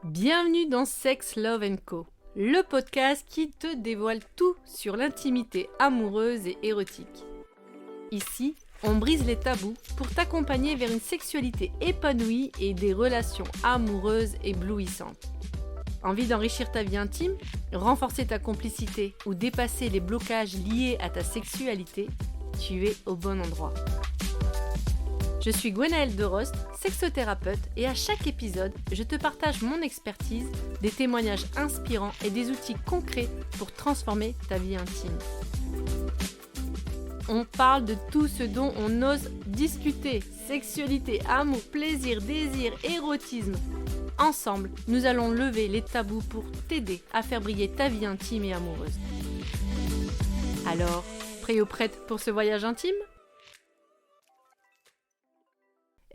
Bienvenue dans Sex, Love Co, le podcast qui te dévoile tout sur l'intimité amoureuse et érotique. Ici, on brise les tabous pour t'accompagner vers une sexualité épanouie et des relations amoureuses éblouissantes. Envie d'enrichir ta vie intime, renforcer ta complicité ou dépasser les blocages liés à ta sexualité? Tu es au bon endroit. Je suis Gwenaëlle Derost, sexothérapeute, et à chaque épisode, je te partage mon expertise, des témoignages inspirants et des outils concrets pour transformer ta vie intime. On parle de tout ce dont on ose discuter, sexualité, amour, plaisir, désir, érotisme. Ensemble, nous allons lever les tabous pour t'aider à faire briller ta vie intime et amoureuse. Alors, prêt ou prête pour ce voyage intime ?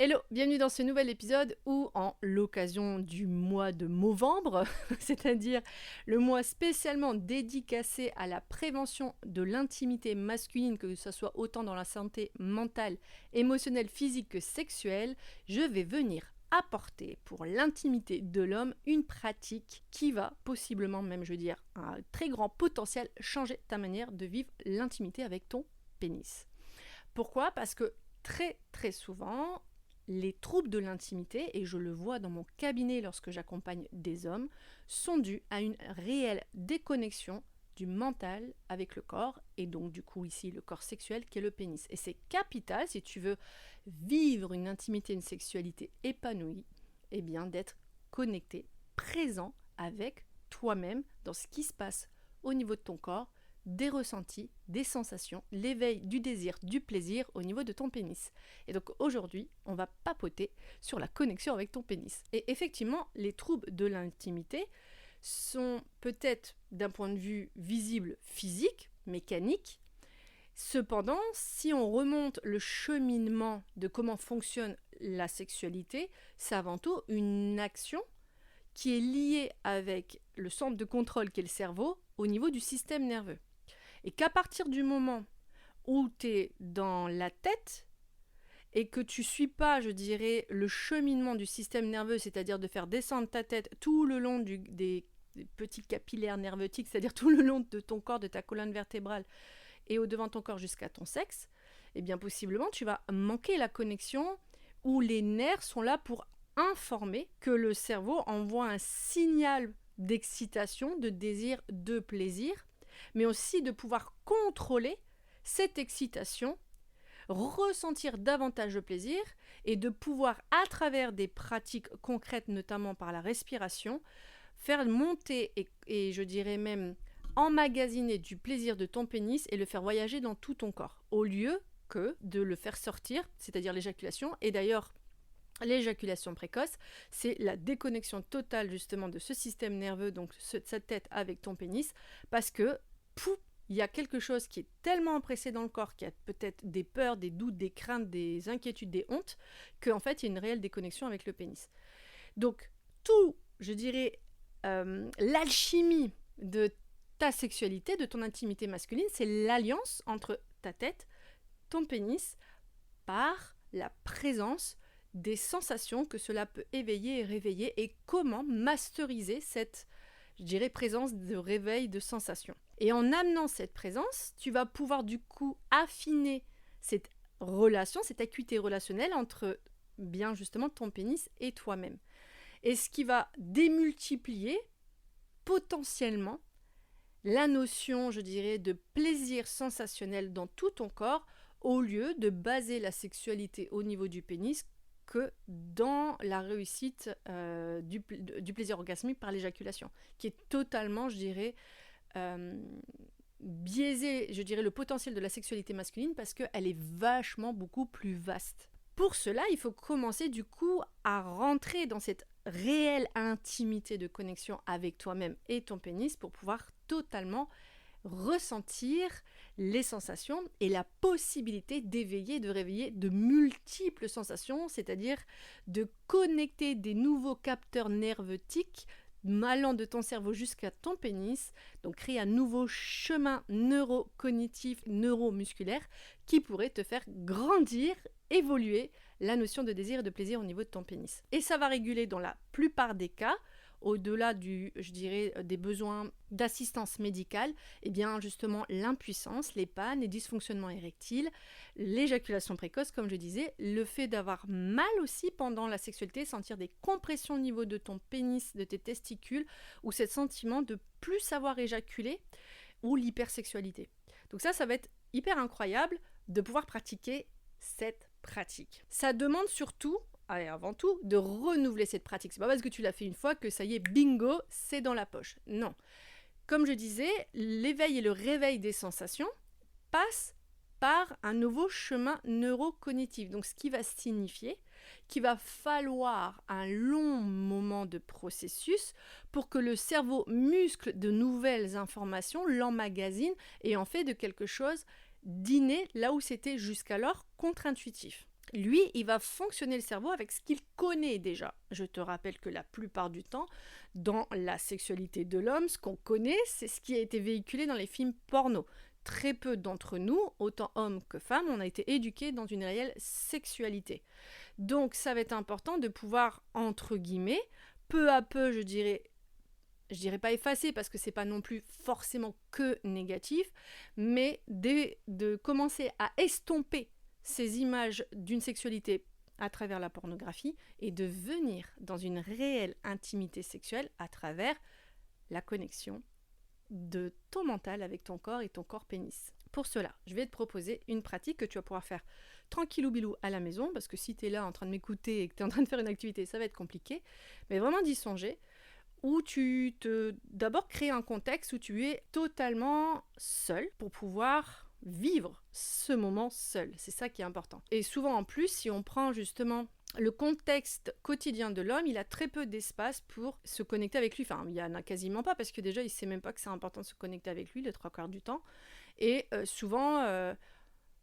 Hello, bienvenue dans ce nouvel épisode où, en l'occasion du mois de novembre, c'est-à-dire le mois spécialement dédicacé à la prévention de l'intimité masculine, que ce soit autant dans la santé mentale, émotionnelle, physique que sexuelle, je vais venir apporter pour l'intimité de l'homme une pratique qui va possiblement, même je veux dire, à un très grand potentiel, changer ta manière de vivre l'intimité avec ton pénis. Pourquoi ? Parce que très souvent, les troubles de l'intimité, et je le vois dans mon cabinet lorsque j'accompagne des hommes, sont dus à une réelle déconnexion du mental avec le corps, et donc du coup ici le corps sexuel qui est le pénis. Et c'est capital si tu veux vivre une intimité, une sexualité épanouie, eh bien d'être connecté, présent avec toi-même dans ce qui se passe au niveau de ton corps, des ressentis, des sensations, l'éveil du désir, du plaisir au niveau de ton pénis. Et donc aujourd'hui, on va papoter sur la connexion avec ton pénis. Et effectivement, les troubles de l'intimité sont peut-être d'un point de vue visible, physique, mécanique. Cependant, si on remonte le cheminement de comment fonctionne la sexualité, c'est avant tout une action qui est liée avec le centre de contrôle qui est le cerveau au niveau du système nerveux. Et qu'à partir du moment où tu es dans la tête et que tu ne suis pas, je dirais, le cheminement du système nerveux, c'est-à-dire de faire descendre ta tête tout le long des petits capillaires nerveutiques, c'est-à-dire tout le long de ton corps, de ta colonne vertébrale et au-devant de ton corps jusqu'à ton sexe, eh bien possiblement tu vas manquer la connexion où les nerfs sont là pour informer que le cerveau envoie un signal d'excitation, de désir, de plaisir, mais aussi de pouvoir contrôler cette excitation, ressentir davantage de plaisir et de pouvoir, à travers des pratiques concrètes, notamment par la respiration, faire monter et je dirais même emmagasiner du plaisir de ton pénis et le faire voyager dans tout ton corps, au lieu que de le faire sortir, c'est-à-dire l'éjaculation. Et d'ailleurs, l'éjaculation précoce, c'est la déconnexion totale justement de ce système nerveux, donc cette tête avec ton pénis, parce que il y a quelque chose qui est tellement empressé dans le corps, qui a peut-être des peurs, des doutes, des craintes, des inquiétudes, des hontes, qu'en fait il y a une réelle déconnexion avec le pénis. Donc tout, je dirais, l'alchimie de ta sexualité, de ton intimité masculine, c'est l'alliance entre ta tête, ton pénis, par la présence des sensations que cela peut éveiller et réveiller, et comment masteriser cette, je dirais, présence de réveil de sensations. Et en amenant cette présence, tu vas pouvoir du coup affiner cette relation, cette acuité relationnelle entre bien justement ton pénis et toi-même. Et ce qui va démultiplier potentiellement la notion, je dirais, de plaisir sensationnel dans tout ton corps, au lieu de baser la sexualité au niveau du pénis que dans la réussite du plaisir orgasmique par l'éjaculation, qui est totalement, je dirais, biaiser, je dirais, le potentiel de la sexualité masculine parce qu'elle est vachement beaucoup plus vaste. Pour cela, il faut commencer du coup à rentrer dans cette réelle intimité de connexion avec toi-même et ton pénis pour pouvoir totalement ressentir les sensations et la possibilité d'éveiller, de réveiller de multiples sensations, c'est-à-dire de connecter des nouveaux capteurs nerveutiques allant de ton cerveau jusqu'à ton pénis, donc créer un nouveau chemin neurocognitif, neuromusculaire qui pourrait te faire grandir, évoluer la notion de désir et de plaisir au niveau de ton pénis. Et ça va réguler dans la plupart des cas au-delà je dirais, des besoins d'assistance médicale, eh bien justement l'impuissance, les pannes, les dysfonctionnements érectiles, l'éjaculation précoce, comme je disais, le fait d'avoir mal aussi pendant la sexualité, sentir des compressions au niveau de ton pénis, de tes testicules, ou ce sentiment de plus savoir éjaculer, ou l'hypersexualité. Donc ça va être hyper incroyable de pouvoir pratiquer cette pratique. Ça demande surtout, et avant tout, de renouveler cette pratique. C'est pas parce que tu l'as fait une fois que ça y est, bingo, c'est dans la poche. Non. Comme je disais, l'éveil et le réveil des sensations passent par un nouveau chemin neurocognitif. Donc ce qui va signifier qu'il va falloir un long moment de processus pour que le cerveau muscle de nouvelles informations, l'emmagasine et en fait de quelque chose d'inné là où c'était jusqu'alors contre-intuitif. Lui, il va fonctionner le cerveau avec ce qu'il connaît déjà. Je te rappelle que la plupart du temps, dans la sexualité de l'homme, ce qu'on connaît, c'est ce qui a été véhiculé dans les films porno. Très peu d'entre nous, autant hommes que femmes, on a été éduqués dans une réelle sexualité. Donc ça va être important de pouvoir, entre guillemets, peu à peu, je dirais pas effacer parce que c'est pas non plus forcément que négatif, mais de commencer à estomper ces images d'une sexualité à travers la pornographie et de venir dans une réelle intimité sexuelle à travers la connexion de ton mental avec ton corps et ton corps pénis. Pour cela, je vais te proposer une pratique que tu vas pouvoir faire tranquillou bilou à la maison, parce que si tu es là en train de m'écouter et que tu es en train de faire une activité, ça va être compliqué, mais vraiment d'y songer, où tu te d'abord créer un contexte où tu es totalement seul pour pouvoir vivre ce moment seul. C'est ça qui est important. Et souvent en plus, si on prend justement le contexte quotidien de l'homme, il a très peu d'espace pour se connecter avec lui. Enfin, il n'y en a quasiment pas parce que déjà, il ne sait même pas que c'est important de se connecter avec lui les 3/4 du temps. Et souvent,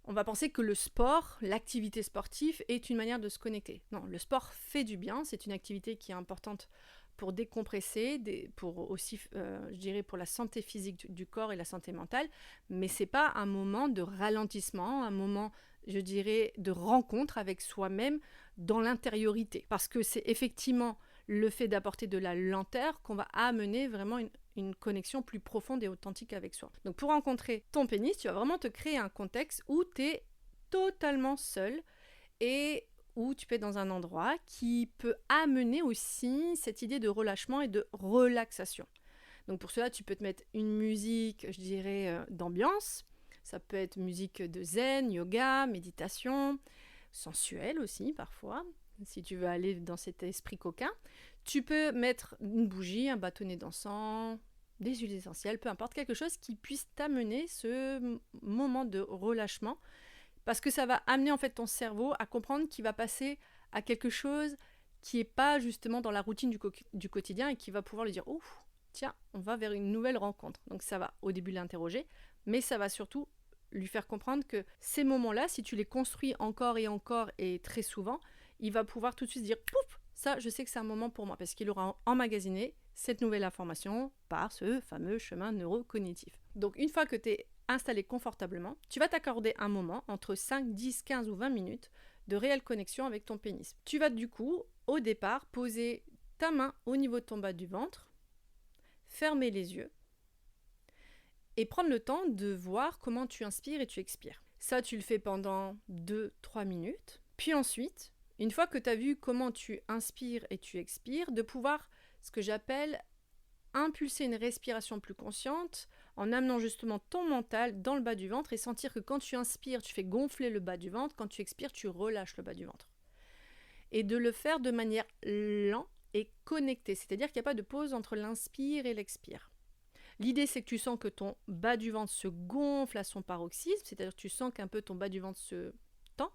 on va penser que le sport, l'activité sportive est une manière de se connecter. Non, le sport fait du bien, c'est une activité qui est importante pour décompresser, pour aussi, je dirais, pour la santé physique du corps et la santé mentale, mais c'est pas un moment de ralentissement, un moment, je dirais, de rencontre avec soi-même dans l'intériorité. Parce que c'est effectivement le fait d'apporter de la lenteur qu'on va amener vraiment une connexion plus profonde et authentique avec soi. Donc pour rencontrer ton pénis, tu vas vraiment te créer un contexte où tu es totalement seul et où tu peux être dans un endroit qui peut amener aussi cette idée de relâchement et de relaxation. Donc pour cela, tu peux te mettre une musique, je dirais, d'ambiance. Ça peut être musique de zen, yoga, méditation, sensuelle aussi parfois, si tu veux aller dans cet esprit coquin. Tu peux mettre une bougie, un bâtonnet d'encens, des huiles essentielles, peu importe, quelque chose qui puisse t'amener ce moment de relâchement. Parce que ça va amener en fait ton cerveau à comprendre qu'il va passer à quelque chose qui n'est pas justement dans la routine du quotidien et qui va pouvoir lui dire « Ouf, tiens, on va vers une nouvelle rencontre ». Donc ça va au début l'interroger, mais ça va surtout lui faire comprendre que ces moments-là, si tu les construis encore et très souvent, il va pouvoir tout de suite dire « Pouf, ça, je sais que c'est un moment pour moi » parce qu'il aura emmagasiné cette nouvelle information par ce fameux chemin neurocognitif. Donc une fois que tu es installé confortablement, tu vas t'accorder un moment entre 5, 10, 15 ou 20 minutes de réelle connexion avec ton pénis. Tu vas du coup, au départ, poser ta main au niveau de ton bas du ventre, fermer les yeux et prendre le temps de voir comment tu inspires et tu expires. Ça, tu le fais pendant 2-3 minutes. Puis ensuite, une fois que tu as vu comment tu inspires et tu expires, de pouvoir, ce que j'appelle, impulser une respiration plus consciente en amenant justement ton mental dans le bas du ventre et sentir que quand tu inspires, tu fais gonfler le bas du ventre, quand tu expires, tu relâches le bas du ventre. Et de le faire de manière lente et connectée, c'est-à-dire qu'il n'y a pas de pause entre l'inspire et l'expire. L'idée, c'est que tu sens que ton bas du ventre se gonfle à son paroxysme, c'est-à-dire que tu sens qu'un peu ton bas du ventre se tend.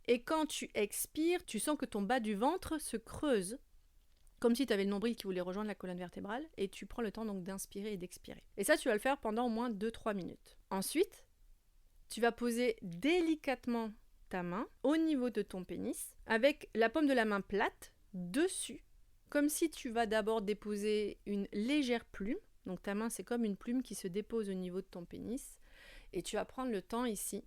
Et quand tu expires, tu sens que ton bas du ventre se creuse, comme si tu avais le nombril qui voulait rejoindre la colonne vertébrale, et tu prends le temps donc d'inspirer et d'expirer. Et ça, tu vas le faire pendant au moins 2-3 minutes. Ensuite, tu vas poser délicatement ta main au niveau de ton pénis, avec la paume de la main plate dessus, comme si tu vas d'abord déposer une légère plume. Donc ta main, c'est comme une plume qui se dépose au niveau de ton pénis, et tu vas prendre le temps ici,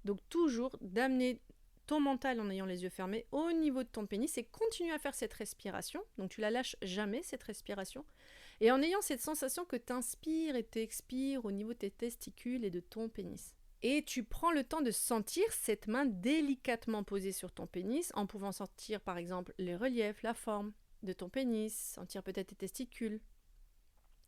donc toujours d'amener ton mental en ayant les yeux fermés au niveau de ton pénis et continue à faire cette respiration. Donc tu la lâches jamais, cette respiration. Et en ayant cette sensation que tu inspires et t'expires au niveau de tes testicules et de ton pénis. Et tu prends le temps de sentir cette main délicatement posée sur ton pénis en pouvant sentir par exemple les reliefs, la forme de ton pénis, sentir peut-être tes testicules.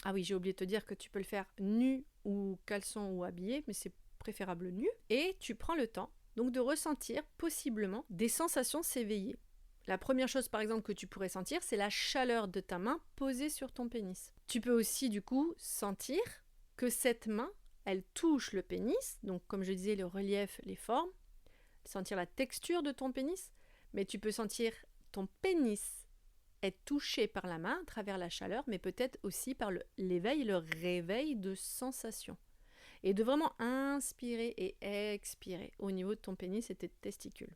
Ah oui, j'ai oublié de te dire que tu peux le faire nu ou caleçon ou habillé, mais c'est préférable nu. Et tu prends le temps donc de ressentir possiblement des sensations s'éveiller. La première chose par exemple que tu pourrais sentir, c'est la chaleur de ta main posée sur ton pénis. Tu peux aussi du coup sentir que cette main, elle touche le pénis, donc comme je disais, le relief, les formes, sentir la texture de ton pénis, mais tu peux sentir ton pénis être touché par la main à travers la chaleur, mais peut-être aussi par l'éveil, le réveil de sensations. Et de vraiment inspirer et expirer au niveau de ton pénis et tes testicules.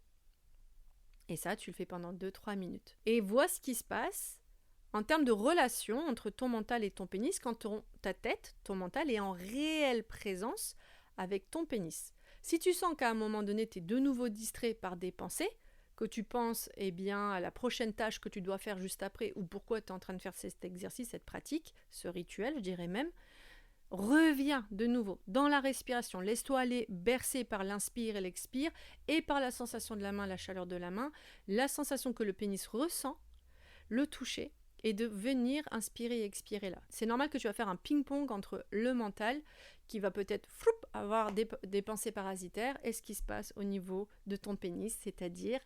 Et ça, tu le fais pendant 2-3 minutes. Et vois ce qui se passe en termes de relation entre ton mental et ton pénis quand ta tête, ton mental, est en réelle présence avec ton pénis. Si tu sens qu'à un moment donné, tu es de nouveau distrait par des pensées, que tu penses à la prochaine tâche que tu dois faire juste après, ou pourquoi tu es en train de faire cet exercice, cette pratique, ce rituel, je dirais même, reviens de nouveau dans la respiration. Laisse-toi aller bercer par l'inspire et l'expire, et par la sensation de la main, la chaleur de la main, la sensation que le pénis ressent, le toucher, et de venir inspirer et expirer là. C'est normal que tu vas faire un ping-pong entre le mental, qui va peut-être avoir des pensées parasitaires, et ce qui se passe au niveau de ton pénis, c'est-à-dire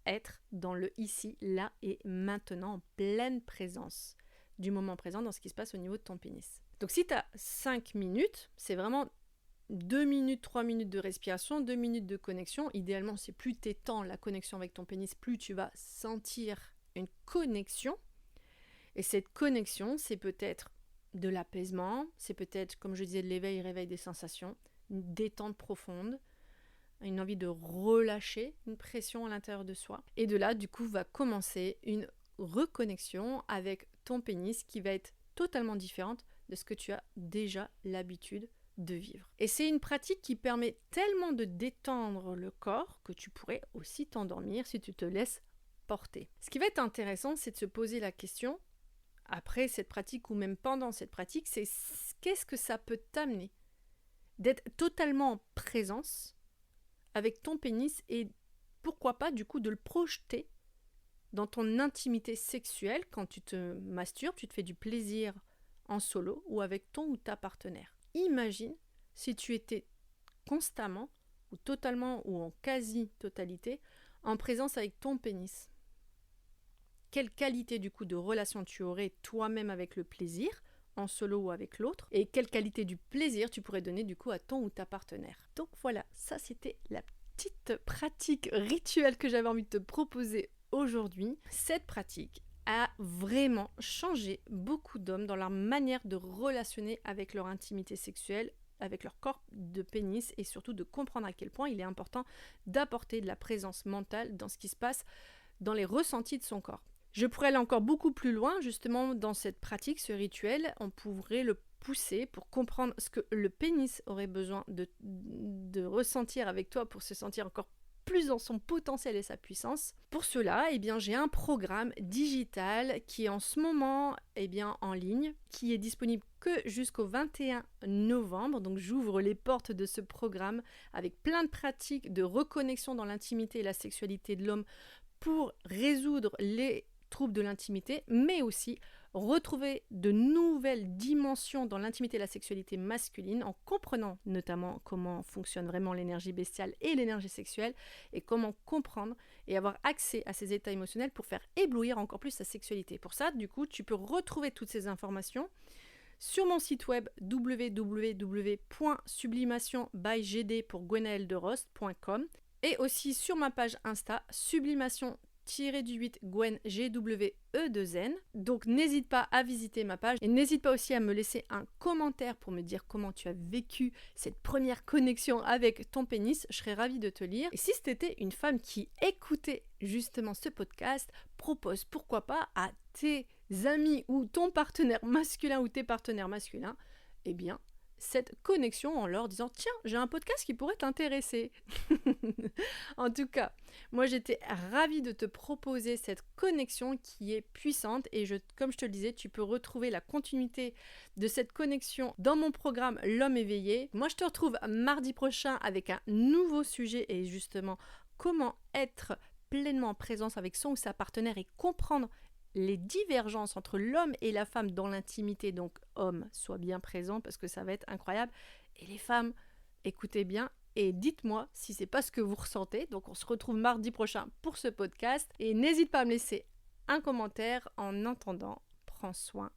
être dans le ici, là et maintenant, en pleine présence du moment présent dans ce qui se passe au niveau de ton pénis. Donc si tu as 5 minutes, c'est vraiment 2 minutes, 3 minutes de respiration, 2 minutes de connexion. Idéalement, c'est plus tu étends la connexion avec ton pénis, plus tu vas sentir une connexion. Et cette connexion, c'est peut-être de l'apaisement, c'est peut-être, comme je disais, de l'éveil, réveil des sensations, une détente profonde, une envie de relâcher une pression à l'intérieur de soi. Et de là, du coup, va commencer une reconnexion avec ton pénis qui va être totalement différente de ce que tu as déjà l'habitude de vivre. Et c'est une pratique qui permet tellement de détendre le corps que tu pourrais aussi t'endormir si tu te laisses porter. Ce qui va être intéressant, c'est de se poser la question, après cette pratique ou même pendant cette pratique, c'est qu'est-ce que ça peut t'amener d'être totalement en présence avec ton pénis et pourquoi pas du coup de le projeter dans ton intimité sexuelle quand tu te masturbes, tu te fais du plaisir en solo ou avec ton ou ta partenaire. Imagine si tu étais constamment ou totalement ou en quasi-totalité en présence avec ton pénis. Quelle qualité du coup de relation tu aurais toi-même avec le plaisir, en solo ou avec l'autre, et quelle qualité du plaisir tu pourrais donner du coup à ton ou ta partenaire. Donc voilà, ça c'était la petite pratique rituelle que j'avais envie de te proposer aujourd'hui. Cette pratique a vraiment changé beaucoup d'hommes dans leur manière de relationner avec leur intimité sexuelle, avec leur corps de pénis, et surtout de comprendre à quel point il est important d'apporter de la présence mentale dans ce qui se passe dans les ressentis de son corps. Je pourrais aller encore beaucoup plus loin, justement, dans cette pratique, ce rituel, on pourrait le pousser pour comprendre ce que le pénis aurait besoin de ressentir avec toi pour se sentir encore plus dans son potentiel et sa puissance. Pour cela, j'ai un programme digital qui est en ce moment en ligne, qui est disponible que jusqu'au 21 novembre. Donc j'ouvre les portes de ce programme avec plein de pratiques de reconnexion dans l'intimité et la sexualité de l'homme pour résoudre les troubles de l'intimité, mais aussi retrouver de nouvelles dimensions dans l'intimité et la sexualité masculine en comprenant notamment comment fonctionne vraiment l'énergie bestiale et l'énergie sexuelle et comment comprendre et avoir accès à ces états émotionnels pour faire éblouir encore plus sa sexualité. Pour ça, du coup, tu peux retrouver toutes ces informations sur mon site web www.sublimation-by-gd pour gwenaelderost.com et aussi sur ma page Insta sublimation-du8 Gwen GWE2N. Donc n'hésite pas à visiter ma page et n'hésite pas aussi à me laisser un commentaire pour me dire comment tu as vécu cette première connexion avec ton pénis. Je serais ravie de te lire. Et si c'était une femme qui écoutait justement ce podcast, propose pourquoi pas à tes amis ou ton partenaire masculin ou tes partenaires masculins, cette connexion en leur disant « Tiens, j'ai un podcast qui pourrait t'intéresser !» En tout cas, moi j'étais ravie de te proposer cette connexion qui est puissante et comme je te le disais, tu peux retrouver la continuité de cette connexion dans mon programme L'Homme éveillé. Moi je te retrouve mardi prochain avec un nouveau sujet et justement comment être pleinement en présence avec son ou sa partenaire et comprendre les divergences entre l'homme et la femme dans l'intimité. Donc homme, sois bien présent parce que ça va être incroyable. Et les femmes, écoutez bien et dites-moi si c'est pas ce que vous ressentez. Donc on se retrouve mardi prochain pour ce podcast. Et n'hésite pas à me laisser un commentaire. En attendant, prends soin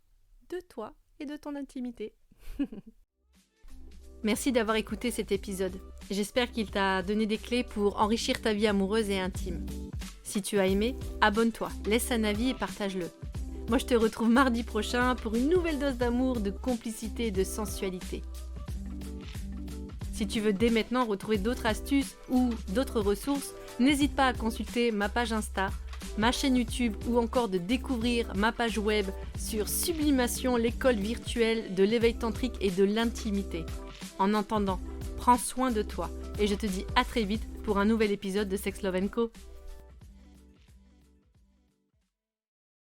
de toi et de ton intimité. Merci d'avoir écouté cet épisode. J'espère qu'il t'a donné des clés pour enrichir ta vie amoureuse et intime. Si tu as aimé, abonne-toi, laisse un avis et partage-le. Moi, je te retrouve mardi prochain pour une nouvelle dose d'amour, de complicité et de sensualité. Si tu veux dès maintenant retrouver d'autres astuces ou d'autres ressources, n'hésite pas à consulter ma page Insta, ma chaîne YouTube ou encore de découvrir ma page web sur Sublimation, l'école virtuelle de l'éveil tantrique et de l'intimité. En attendant, prends soin de toi et je te dis à très vite pour un nouvel épisode de Sex, Love & Co.